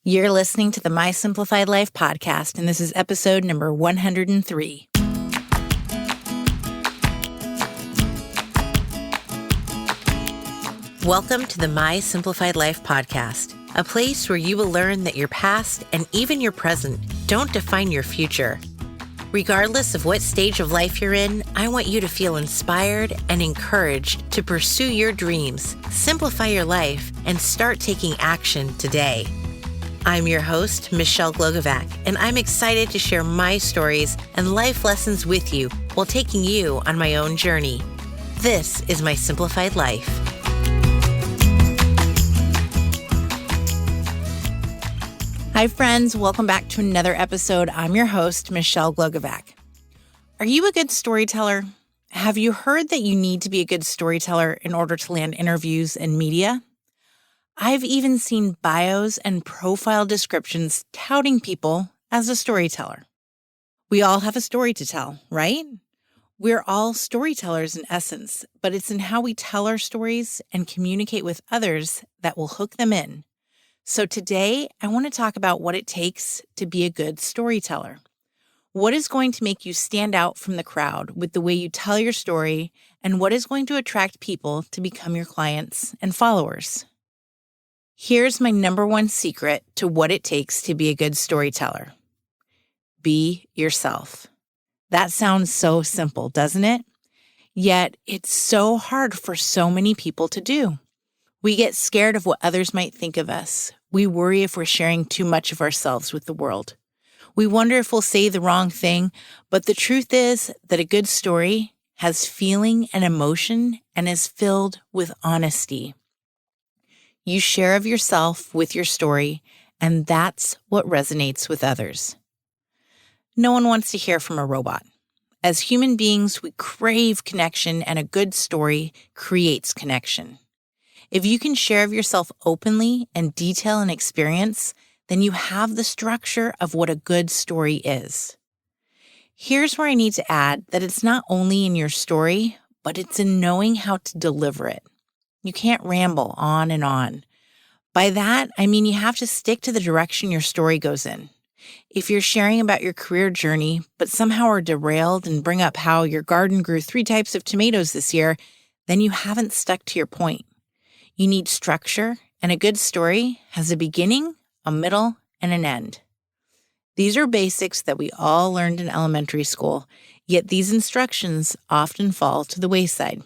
You're listening to the My Simplified Life podcast, and this is episode number 103. Welcome to the My Simplified Life podcast, a place where you will learn that your past and even your present don't define your future. Regardless of what stage of life you're in, I want you to feel inspired and encouraged to pursue your dreams, simplify your life, and start taking action today. I'm your host, Michelle Glogovac, and I'm excited to share my stories and life lessons with you while taking you on my own journey. This is My Simplified Life. Hi, friends. Welcome back to another episode. I'm your host, Michelle Glogovac. Are you a good storyteller? Have you heard that you need to be a good storyteller in order to land interviews in media? I've even seen bios and profile descriptions touting people as a storyteller. We all have a story to tell, right? We're all storytellers in essence, but it's in how we tell our stories and communicate with others that will hook them in. So today, I want to talk about what it takes to be a good storyteller. What is going to make you stand out from the crowd with the way you tell your story, and what is going to attract people to become your clients and followers? Here's my number one secret to what it takes to be a good storyteller. Be yourself. That sounds so simple, doesn't it? Yet it's so hard for so many people to do. We get scared of what others might think of us. We worry if we're sharing too much of ourselves with the world. We wonder if we'll say the wrong thing, but the truth is that a good story has feeling and emotion and is filled with honesty. You share of yourself with your story, and that's what resonates with others. No one wants to hear from a robot. As human beings, we crave connection, and a good story creates connection. If you can share of yourself openly and detail an experience, then you have the structure of what a good story is. Here's where I need to add that it's not only in your story, but it's in knowing how to deliver it. You can't ramble on and on. By that, I mean you have to stick to the direction your story goes in. If you're sharing about your career journey, but somehow are derailed and bring up how your garden grew 3 types of tomatoes this year, then you haven't stuck to your point. You need structure, and a good story has a beginning, a middle, and an end. These are basics that we all learned in elementary school, yet these instructions often fall to the wayside.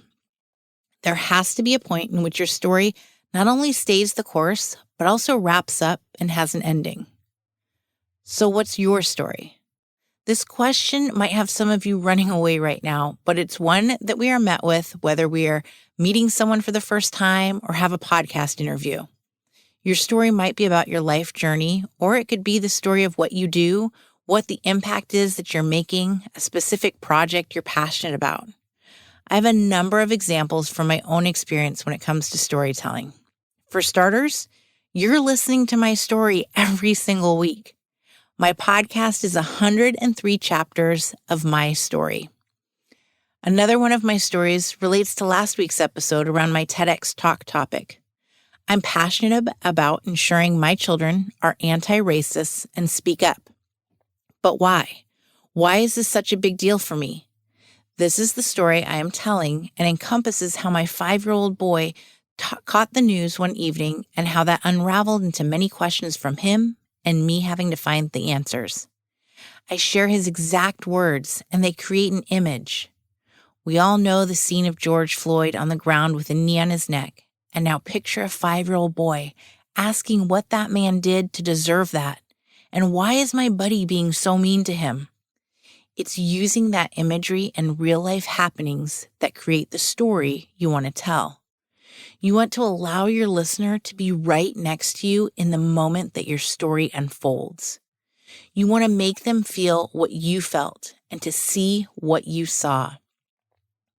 There has to be a point in which your story not only stays the course, but also wraps up and has an ending. So what's your story? This question might have some of you running away right now, but it's one that we are met with whether we are meeting someone for the first time or have a podcast interview. Your story might be about your life journey, or it could be the story of what you do, what the impact is that you're making, a specific project you're passionate about. I have a number of examples from my own experience when it comes to storytelling. For starters, you're listening to my story every single week. My podcast is 103 chapters of my story. Another one of my stories relates to last week's episode around my TedX Talk topic. I'm passionate about ensuring my children are anti-racist and speak up. But why? Why is this such a big deal for me? This is the story I am telling and encompasses how my 5-year-old boy caught the news one evening and how that unraveled into many questions from him and me having to find the answers. I share his exact words and they create an image. We all know the scene of George Floyd on the ground with a knee on his neck, and now picture a 5-year-old boy asking what that man did to deserve that, and why is my buddy being so mean to him? It's using that imagery and real-life happenings that create the story you want to tell. You want to allow your listener to be right next to you in the moment that your story unfolds. You want to make them feel what you felt and to see what you saw.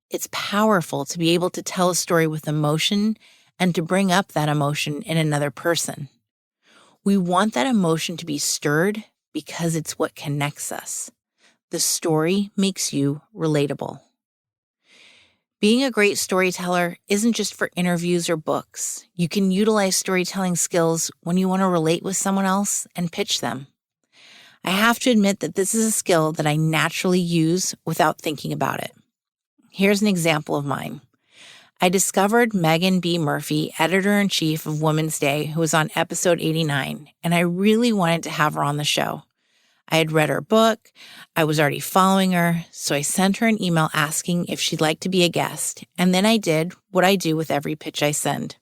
It's powerful to be able to tell a story with emotion and to bring up that emotion in another person. We want that emotion to be stirred because it's what connects us. The story makes you relatable. Being a great storyteller isn't just for interviews or books. You can utilize storytelling skills when you want to relate with someone else and pitch them. I have to admit that this is a skill that I naturally use without thinking about it. Here's an example of mine. I discovered Meaghan B. Murphy, editor-in-chief of Women's Day, who was on episode 89, and I really wanted to have her on the show. I had read her book, I was already following her, so I sent her an email asking if she'd like to be a guest, and then I did what I do with every pitch I send.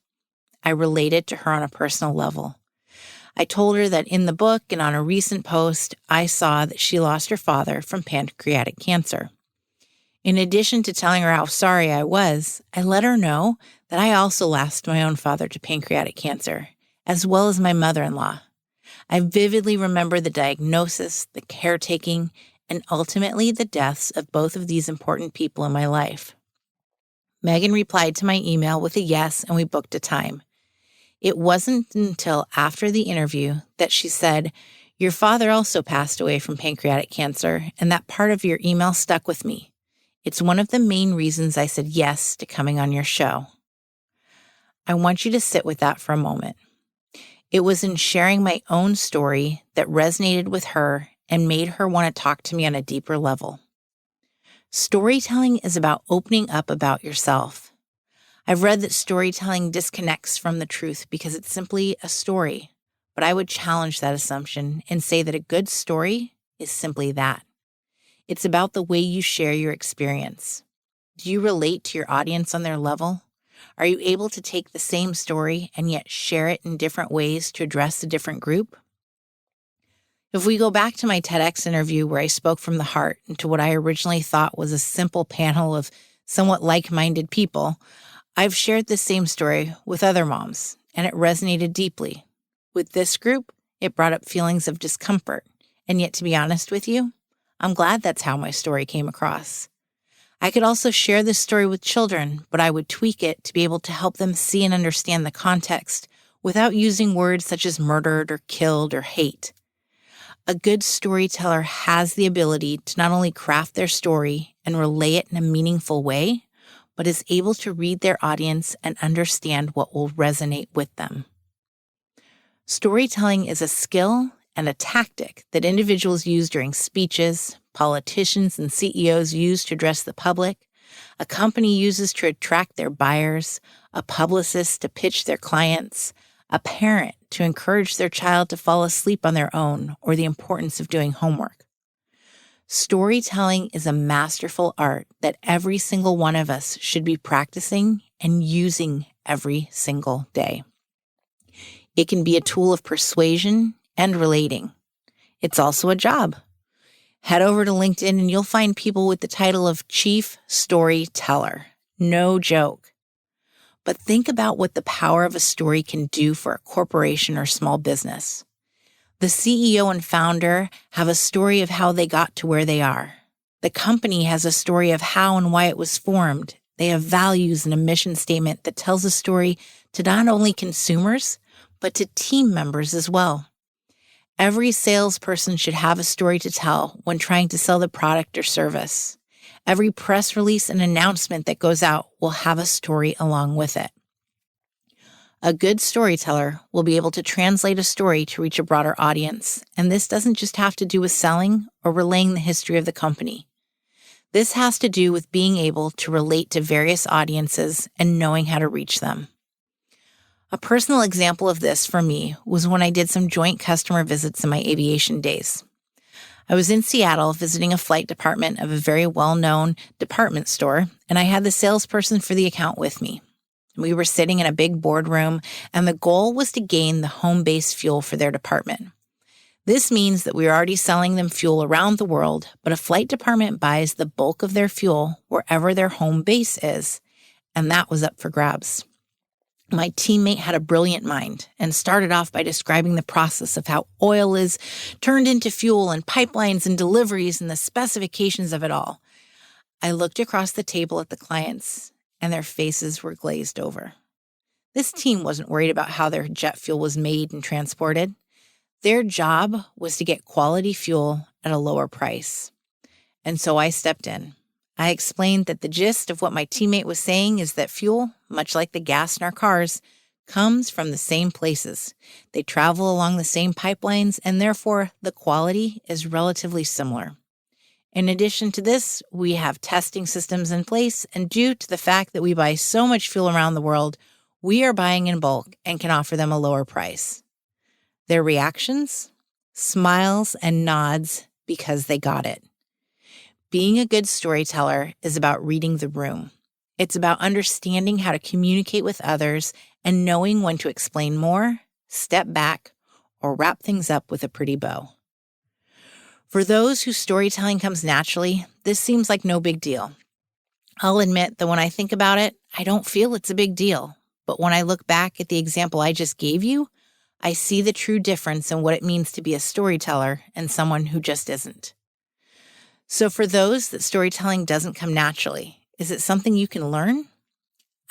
I related to her on a personal level. I told her that in the book and on a recent post, I saw that she lost her father from pancreatic cancer. In addition to telling her how sorry I was, I let her know that I also lost my own father to pancreatic cancer, as well as my mother-in-law. I vividly remember the diagnosis, the caretaking, and ultimately the deaths of both of these important people in my life. Meaghan replied to my email with a yes, and we booked a time. It wasn't until after the interview that she said, "Your father also passed away from pancreatic cancer, and that part of your email stuck with me. It's one of the main reasons I said yes to coming on your show." I want you to sit with that for a moment. It was in sharing my own story that resonated with her and made her want to talk to me on a deeper level. Storytelling is about opening up about yourself. I've read that storytelling disconnects from the truth because it's simply a story, but I would challenge that assumption and say that a good story is simply that. It's about the way you share your experience. Do you relate to your audience on their level? Are you able to take the same story and yet share it in different ways to address a different group? If we go back to my TEDx interview where I spoke from the heart into what I originally thought was a simple panel of somewhat like-minded people, I've shared this same story with other moms, and it resonated deeply. With this group, it brought up feelings of discomfort, and yet to be honest with you, I'm glad that's how my story came across. I could also share this story with children, but I would tweak it to be able to help them see and understand the context without using words such as murdered or killed or hate. A good storyteller has the ability to not only craft their story and relay it in a meaningful way, but is able to read their audience and understand what will resonate with them. Storytelling is a skill and a tactic that individuals use during speeches, politicians and CEOs use to address the public, a company uses to attract their buyers, a publicist to pitch their clients, a parent to encourage their child to fall asleep on their own, or the importance of doing homework. Storytelling is a masterful art that every single one of us should be practicing and using every single day. It can be a tool of persuasion and relating. It's also a job. Head over to LinkedIn and you'll find people with the title of Chief Storyteller. No joke. But think about what the power of a story can do for a corporation or small business. The CEO and founder have a story of how they got to where they are. The company has a story of how and why it was formed. They have values and a mission statement that tells a story to not only consumers, but to team members as well. Every salesperson should have a story to tell when trying to sell the product or service. Every press release and announcement that goes out will have a story along with it. A good storyteller will be able to translate a story to reach a broader audience, and this doesn't just have to do with selling or relaying the history of the company. This has to do with being able to relate to various audiences and knowing how to reach them. A personal example of this for me was when I did some joint customer visits in my aviation days. I was in Seattle visiting a flight department of a very well-known department store, and I had the salesperson for the account with me. We were sitting in a big boardroom, and the goal was to gain the home-based fuel for their department. This means that we are already selling them fuel around the world, but a flight department buys the bulk of their fuel wherever their home base is, and that was up for grabs. My teammate had a brilliant mind and started off by describing the process of how oil is turned into fuel and pipelines and deliveries and the specifications of it all. I looked across the table at the clients, and their faces were glazed over. This team wasn't worried about how their jet fuel was made and transported. Their job was to get quality fuel at a lower price. And so I stepped in. I explained that the gist of what my teammate was saying is that fuel, much like the gas in our cars, comes from the same places. They travel along the same pipelines, and therefore the quality is relatively similar. In addition to this, we have testing systems in place, and due to the fact that we buy so much fuel around the world, we are buying in bulk and can offer them a lower price. Their reactions? Smiles and nods because they got it. Being a good storyteller is about reading the room. It's about understanding how to communicate with others and knowing when to explain more, step back, or wrap things up with a pretty bow. For those whose storytelling comes naturally, this seems like no big deal. I'll admit that when I think about it, I don't feel it's a big deal. But when I look back at the example I just gave you, I see the true difference in what it means to be a storyteller and someone who just isn't. So for those that storytelling doesn't come naturally, is it something you can learn?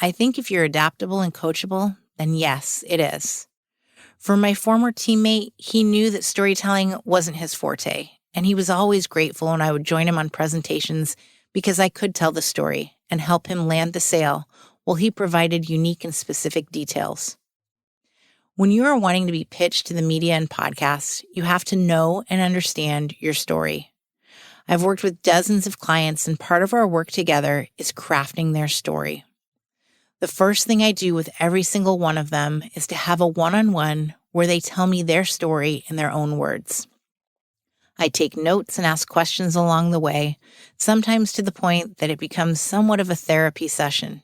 I think if you're adaptable and coachable, then yes, it is. For my former teammate, he knew that storytelling wasn't his forte, and he was always grateful when I would join him on presentations because I could tell the story and help him land the sale while he provided unique and specific details. When you are wanting to be pitched to the media and podcasts, you have to know and understand your story. I've worked with dozens of clients, and part of our work together is crafting their story. The first thing I do with every single one of them is to have a one-on-one where they tell me their story in their own words. I take notes and ask questions along the way, sometimes to the point that it becomes somewhat of a therapy session.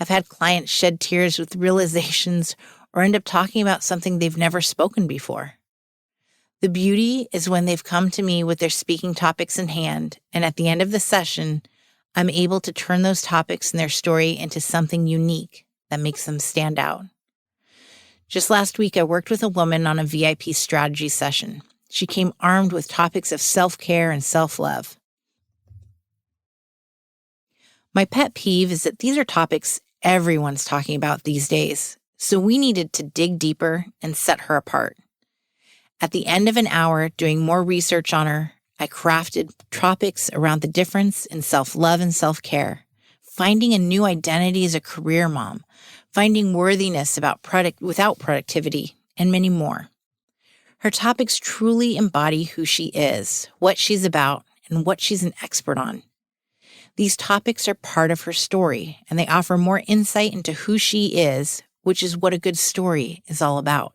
I've had clients shed tears with realizations or end up talking about something they've never spoken before. The beauty is when they've come to me with their speaking topics in hand, and at the end of the session, I'm able to turn those topics and their story into something unique that makes them stand out. Just last week, I worked with a woman on a VIP strategy session. She came armed with topics of self-care and self-love. My pet peeve is that these are topics everyone's talking about these days, so we needed to dig deeper and set her apart. At the end of an hour doing more research on her, I crafted topics around the difference in self-love and self-care, finding a new identity as a career mom, finding worthiness without productivity, and many more. Her topics truly embody who she is, what she's about, and what she's an expert on. These topics are part of her story, and they offer more insight into who she is, which is what a good story is all about.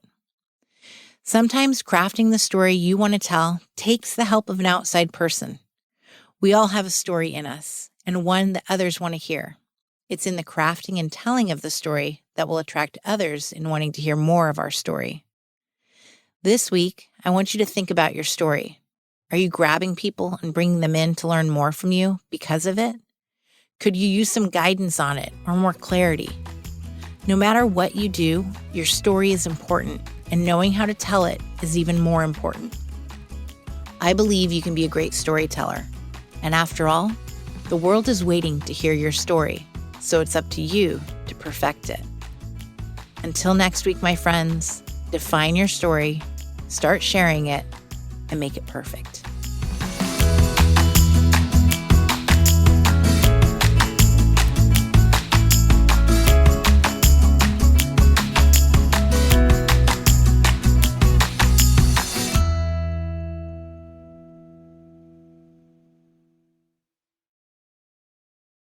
Sometimes crafting the story you want to tell takes the help of an outside person. We all have a story in us, and one that others want to hear. It's in the crafting and telling of the story that will attract others in wanting to hear more of our story. This week, I want you to think about your story. Are you grabbing people and bringing them in to learn more from you because of it? Could you use some guidance on it or more clarity? No matter what you do, your story is important, and knowing how to tell it is even more important. I believe you can be a great storyteller. And after all, the world is waiting to hear your story, so it's up to you to perfect it. Until next week, my friends, define your story, start sharing it, and make it perfect.